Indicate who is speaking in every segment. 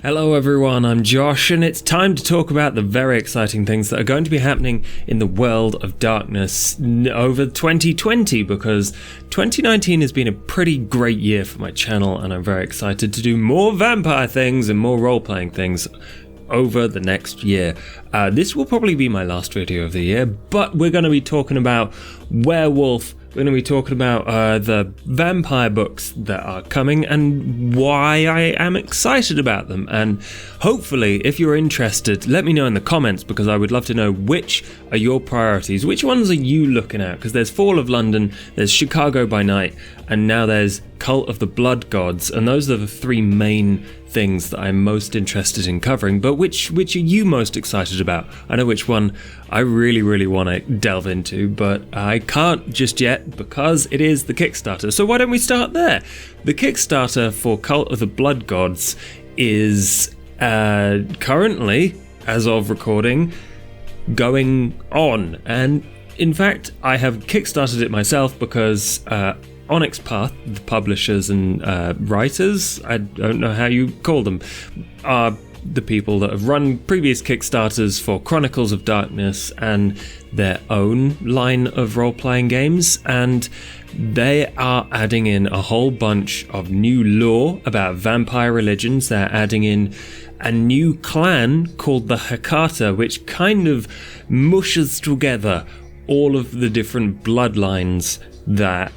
Speaker 1: Hello everyone, I'm Josh, and it's time to talk about the very exciting things that are going to be happening in the world of darkness over 2020, because 2019 has been a pretty great year for my channel, and I'm very excited to do more vampire things and more role-playing things over the next year. This will probably be my last video of the year, but we're going to be talking about Werewolf. We're going to be talking about the vampire books that are coming and why I am excited about them. And hopefully, if you're interested, let me know in the comments, because I would love to know which are your priorities. Which ones are you looking at? Because there's Fall of London, there's Chicago by Night, and now there's Cult of the Blood Gods. And those are the three main things that I'm most interested in covering. But which are you most excited about? I know which one I really want to delve into, but I can't just yet because it is the Kickstarter. So why don't we start there? The Kickstarter for Cult of the Blood Gods is currently, as of recording, going on. And in fact, I have kickstarted it myself because Onyx Path, the publishers and writers, I don't know how you call them, are the people that have run previous Kickstarters for Chronicles of Darkness and their own line of role-playing games, and they are adding in a whole bunch of new lore about vampire religions. They're adding in a new clan called the Hecata, which kind of mushes together all of the different bloodlines that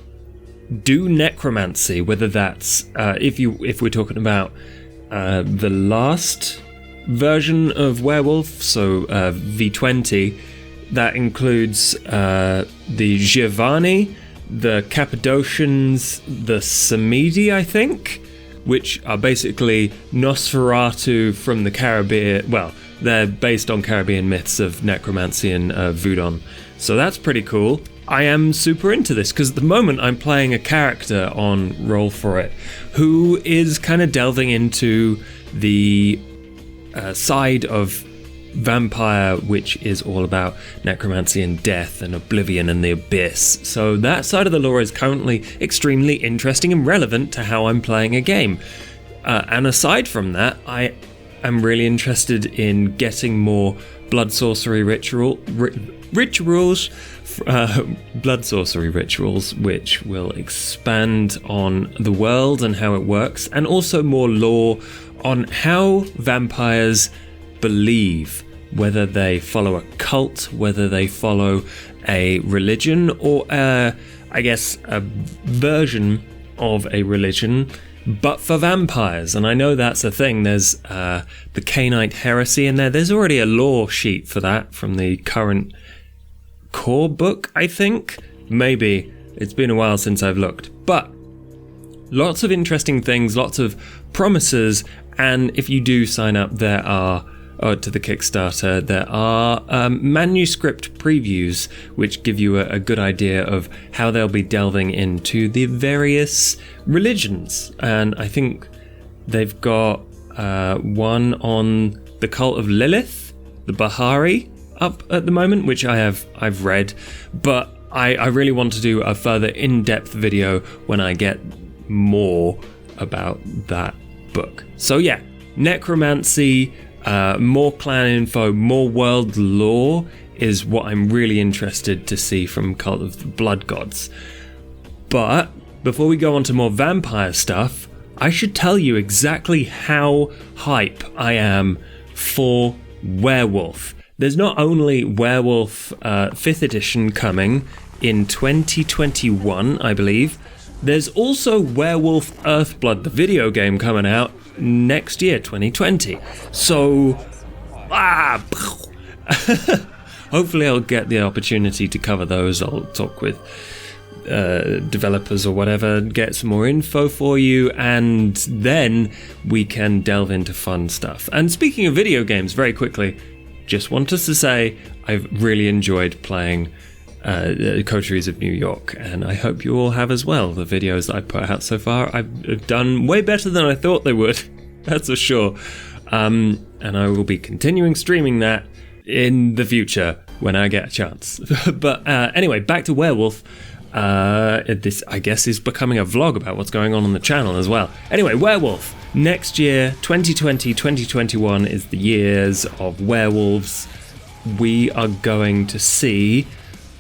Speaker 1: do necromancy, whether that's if we're talking about the last version of Werewolf, so V20, that includes the Giovanni, the Cappadocians, the Samedi, I think, which are basically Nosferatu from the Caribbean. Well, they're based on Caribbean myths of necromancy and voodoo. So that's pretty cool. I am super into this because at the moment I'm playing a character on Roll For It who is kind of delving into the side of vampire, which is all about necromancy and death and oblivion and the abyss. So that side of the lore is currently extremely interesting and relevant to how I'm playing a game. And aside from that, I am really interested in getting more blood sorcery rituals, blood sorcery rituals, which will expand on the world and how it works, and also more lore on how vampires believe, whether they follow a cult, whether they follow a religion, or I guess a version of a religion, but for vampires. And I know that's a thing. There's the Cainite heresy in there. There's already a lore sheet for that from the current core book, I think. Maybe. It's been a while since I've looked. But lots of interesting things, lots of promises, and if you do sign up, there are to the Kickstarter, there are manuscript previews which give you a good idea of how they'll be delving into the various religions. And I think they've got one on the Cult of Lilith, the Bahari, up at the moment, which I've read, but I really want to do a further in-depth video when I get more about that book. So yeah, necromancy, more clan info, more world lore is what I'm really interested to see from Cult of the Blood Gods. But before we go on to more vampire stuff, I should tell you exactly how hype I am for Werewolf. There's not only Werewolf 5th edition coming in 2021, I believe. There's also Werewolf Earthblood, the video game, coming out next year, 2020. So, hopefully I'll get the opportunity to cover those. I'll talk with developers or whatever, get some more info for you, and then we can delve into fun stuff. And speaking of video games, very quickly, just wanted to say I've really enjoyed playing Coteries of New York, and I hope you all have as well. The videos that I put out so far, I've done way better than I thought they would, that's for sure. And I will be continuing streaming that in the future when I get a chance. But anyway, back to Werewolf. This, I guess, is becoming a vlog about what's going on the channel as well. Anyway, Werewolf. Next year, 2020, 2021 is the years of werewolves. We are going to see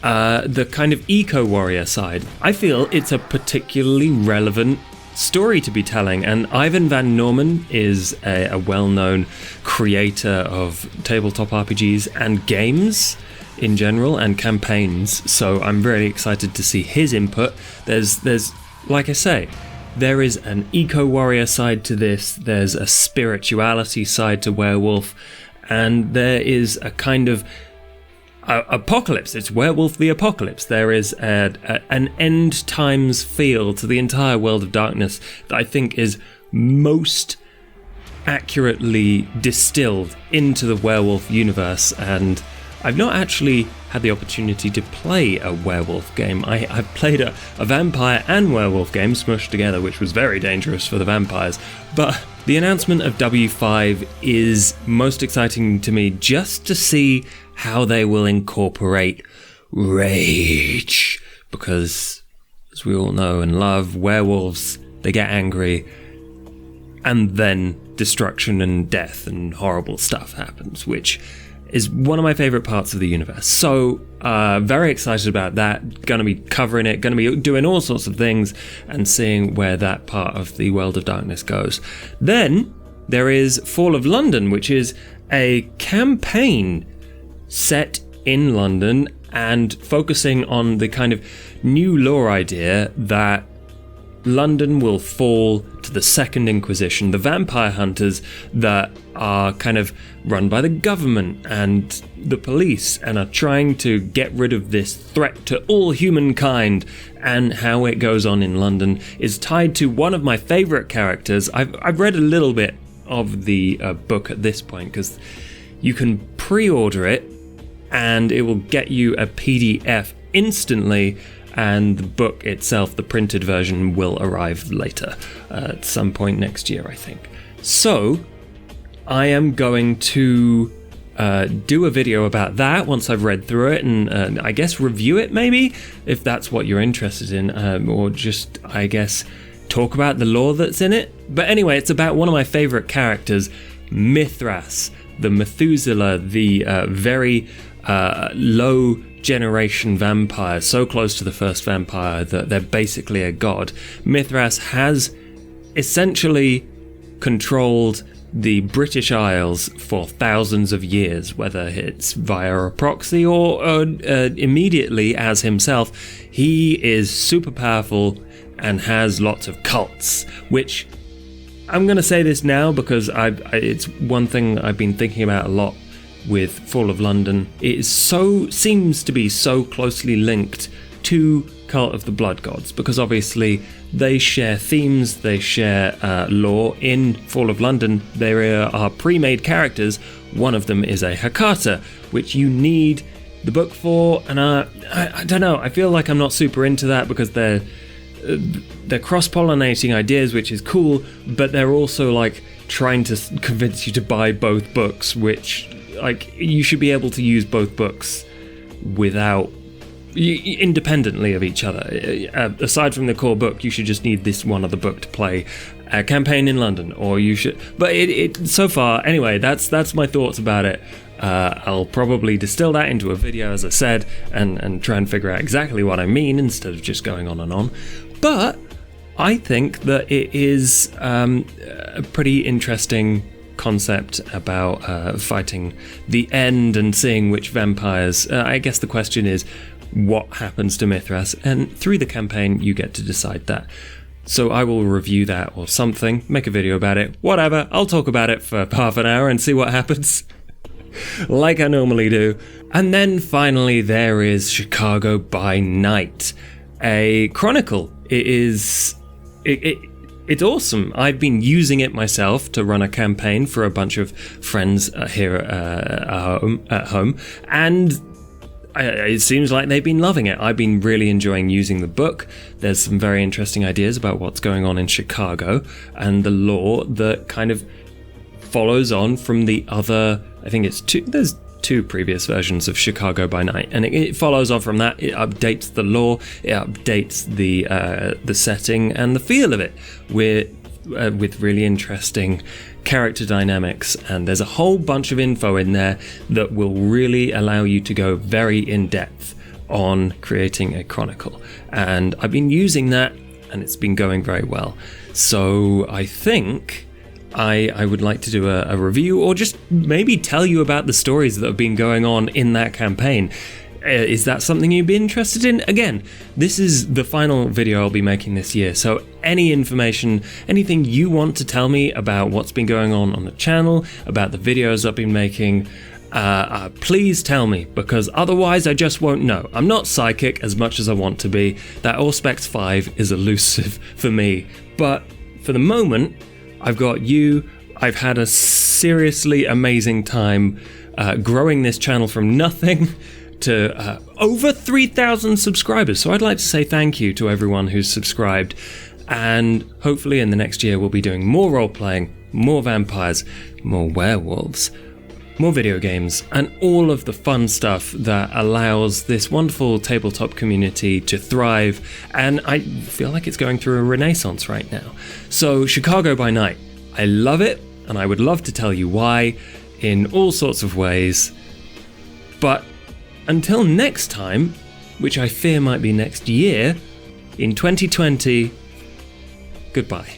Speaker 1: the kind of eco-warrior side. I feel it's a particularly relevant story to be telling, and Ivan Van Norman is a well-known creator of tabletop RPGs and games in general, and campaigns, so I'm really excited to see his input. There's like I say, there is an eco-warrior side to this, there's a spirituality side to Werewolf, and there is a kind of apocalypse. It's Werewolf the Apocalypse. There is an end times feel to the entire World of Darkness that I think is most accurately distilled into the Werewolf universe, and I've not actually had the opportunity to play a werewolf game. I've played a vampire and werewolf game smushed together, which was very dangerous for the vampires. But the announcement of W5 is most exciting to me just to see how they will incorporate rage. Because, as we all know and love, werewolves, they get angry, and then destruction and death and horrible stuff happens, which is one of my favorite parts of the universe. So, very excited about that. Gonna be covering it, gonna be doing all sorts of things and seeing where that part of the World of Darkness goes. Then, there is Fall of London, which is a campaign set in London and focusing on the kind of new lore idea that London will fall to the Second Inquisition, the vampire hunters that are kind of run by the government and the police and are trying to get rid of this threat to all humankind, and how it goes on in London is tied to one of my favourite characters. I've read a little bit of the book at this point because you can pre-order it and it will get you a PDF instantly, and the book itself, the printed version, will arrive later, at some point next year, I think. So, I am going to do a video about that once I've read through it, and I guess review it maybe, if that's what you're interested in, or just, I guess, talk about the lore that's in it. But anyway, it's about one of my favourite characters, Mithras, the Methuselah, the very low generation vampire, so close to the first vampire that they're basically a god. Mithras has essentially controlled the British Isles for thousands of years, whether it's via a proxy or immediately as himself. He is super powerful and has lots of cults, which I'm going to say this now because it's one thing I've been thinking about a lot with Fall of London. It seems to be so closely linked to Cult of the Blood Gods, because obviously they share themes, they share lore. In Fall of London there are pre-made characters. One of them is a Hakata, which you need the book for, and I don't know, I feel like I'm not super into that because they're cross-pollinating ideas, which is cool, but they're also like trying to convince you to buy both books, which, like, you should be able to use both books without independently of each other. Aside from the core book, you should just need this one other book to play a campaign in London, or you should. But it so far, anyway, that's my thoughts about it. I'll probably distill that into a video, as I said, and try and figure out exactly what I mean instead of just going on and on. But I think that it is a pretty interesting concept about fighting the end and seeing which vampires. I guess the question is, what happens to Mithras? And through the campaign, you get to decide that. So I will review that or something, make a video about it, whatever. I'll talk about it for half an hour and see what happens, like I normally do. And then finally, there is Chicago by Night, a chronicle. It's awesome. I've been using it myself to run a campaign for a bunch of friends here at home, and it seems like they've been loving it. I've been really enjoying using the book. There's some very interesting ideas about what's going on in Chicago and the lore that kind of follows on from the other, I think it's there's 2 previous versions of Chicago by Night, and it follows on from that. It updates the lore, it updates the setting and the feel of it with really interesting character dynamics, and there's a whole bunch of info in there that will really allow you to go very in depth on creating a chronicle, and I've been using that and it's been going very well. So I think I would like to do a review, or just maybe tell you about the stories that have been going on in that campaign. Is that something you'd be interested in? Again, this is the final video I'll be making this year, so any information, anything you want to tell me about what's been going on the channel, about the videos I've been making, please tell me, because otherwise I just won't know. I'm not psychic as much as I want to be. That Auspex 5 is elusive for me, but for the moment, I've got you. I've had a seriously amazing time growing this channel from nothing to over 3,000 subscribers. So I'd like to say thank you to everyone who's subscribed. And hopefully in the next year we'll be doing more role-playing, more vampires, more werewolves, more video games, and all of the fun stuff that allows this wonderful tabletop community to thrive. And I feel like it's going through a renaissance right now. So Chicago by Night, I love it, and I would love to tell you why in all sorts of ways. But until next time, which I fear might be next year, in 2020, goodbye.